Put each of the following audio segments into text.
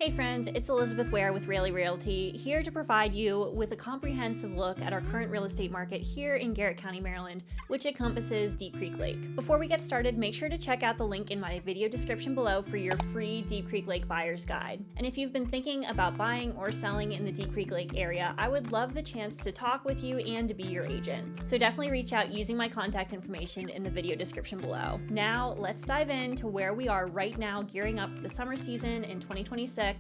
Hey friends, it's Elizabeth Ware with Railey Realty, here to provide you with a comprehensive look at our current real estate market here in Garrett County, Maryland, which encompasses Deep Creek Lake. Before we get started, make sure to check out the link in my video description below for your free Deep Creek Lake buyer's guide. And if you've been thinking about buying or selling in the Deep Creek Lake area, I would love the chance to talk with you and to be your agent. So definitely reach out using my contact information in the video description below. Now, let's dive into where we are right now gearing up for the summer season in 2026.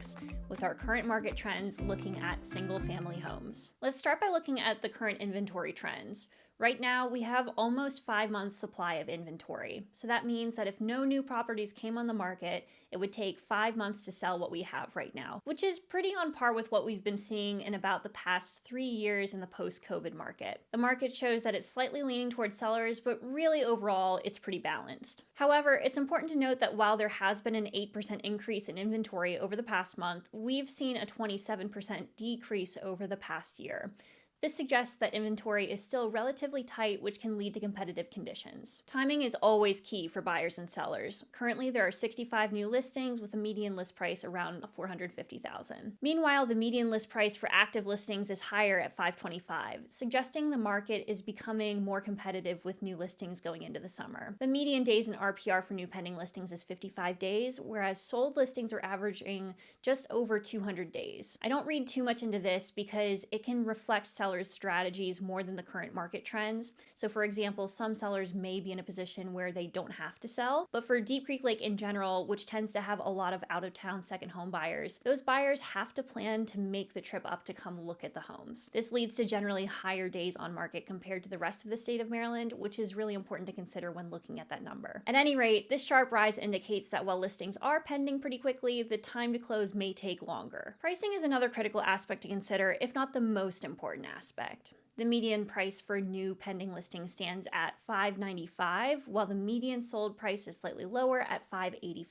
With our current market trends looking at single-family homes. Let's start by looking at the current inventory trends. Right now, we have almost 5 months supply of inventory. So that means that if no new properties came on the market, it would take 5 months to sell what we have right now, which is pretty on par with what we've been seeing in about the past 3 years in the post-COVID market. The market shows that it's slightly leaning towards sellers, but really overall, it's pretty balanced. However, it's important to note that while there has been an 8% increase in inventory over the past month, we've seen a 27% decrease over the past year. This suggests that inventory is still relatively tight, which can lead to competitive conditions. Timing is always key for buyers and sellers. Currently, there are 65 new listings with a median list price around $450,000. Meanwhile, the median list price for active listings is higher at $525,000, suggesting the market is becoming more competitive with new listings going into the summer. The median days in RPR for new pending listings is 55 days, whereas sold listings are averaging just over 200 days. I don't read too much into this because it can reflect sellers' strategies more than the current market trends. So for example, some sellers may be in a position where they don't have to sell, but for Deep Creek Lake in general, which tends to have a lot of out-of-town second home buyers, those buyers have to plan to make the trip up to come look at the homes. This leads to generally higher days on market compared to the rest of the state of Maryland, which is really important to consider when looking at that number. At any rate, this sharp rise indicates that while listings are pending pretty quickly, the time to close may take longer. Pricing is another critical aspect to consider, if not the most important aspect. The median price for new pending listings stands at $595, while the median sold price is slightly lower at $585.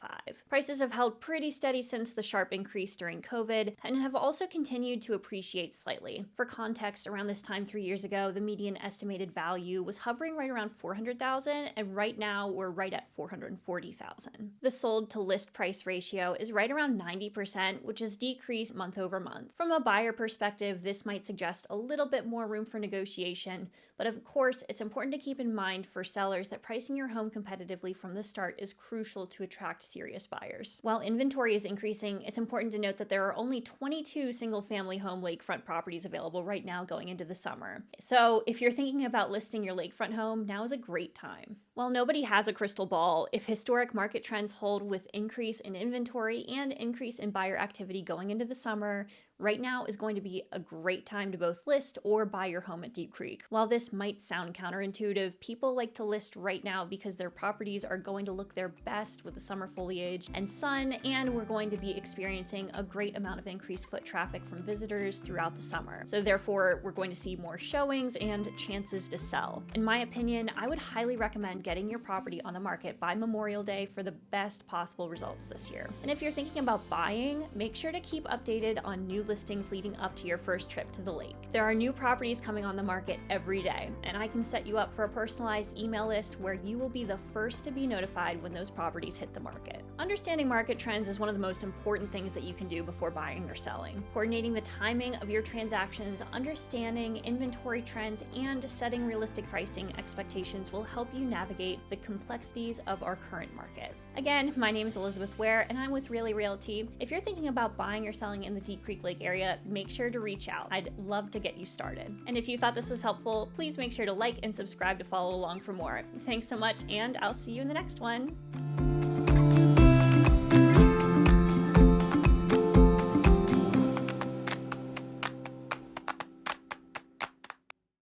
Prices have held pretty steady since the sharp increase during COVID and have also continued to appreciate slightly. For context, around this time 3 years ago, the median estimated value was hovering right around $400,000, and right now we're right at $440,000. The sold to list price ratio is right around 90%, which has decreased month over month. From a buyer perspective, this might suggest a little bit more room for negotiation, but of course, it's important to keep in mind for sellers that pricing your home competitively from the start is crucial to attract serious buyers. While inventory is increasing, it's important to note that there are only 22 single-family home lakefront properties available right now going into the summer. So if you're thinking about listing your lakefront home, now is a great time. While nobody has a crystal ball, if historic market trends hold with increase in inventory and increase in buyer activity going into the summer, right now is going to be a great time to both list or buy your home at Deep Creek. While this might sound counterintuitive, people like to list right now because their properties are going to look their best with the summer foliage and sun, and we're going to be experiencing a great amount of increased foot traffic from visitors throughout the summer. So therefore, we're going to see more showings and chances to sell. In my opinion, I would highly recommend getting your property on the market by Memorial Day for the best possible results this year. And if you're thinking about buying, make sure to keep updated on new listings leading up to your first trip to the lake. There are new properties coming on the market every day, and I can set you up for a personalized email list where you will be the first to be notified when those properties hit the market. Understanding market trends is one of the most important things that you can do before buying or selling. Coordinating the timing of your transactions, understanding inventory trends, and setting realistic pricing expectations will help you navigate the complexities of our current market. Again, my name is Elizabeth Ware, and I'm with Railey Realty. If you're thinking about buying or selling in the Deep Creek Lake area, make sure to reach out. I'd love to get you started. And if you thought this was helpful, please make sure to like and subscribe to follow along for more. Thanks so much, and I'll see you in the next one.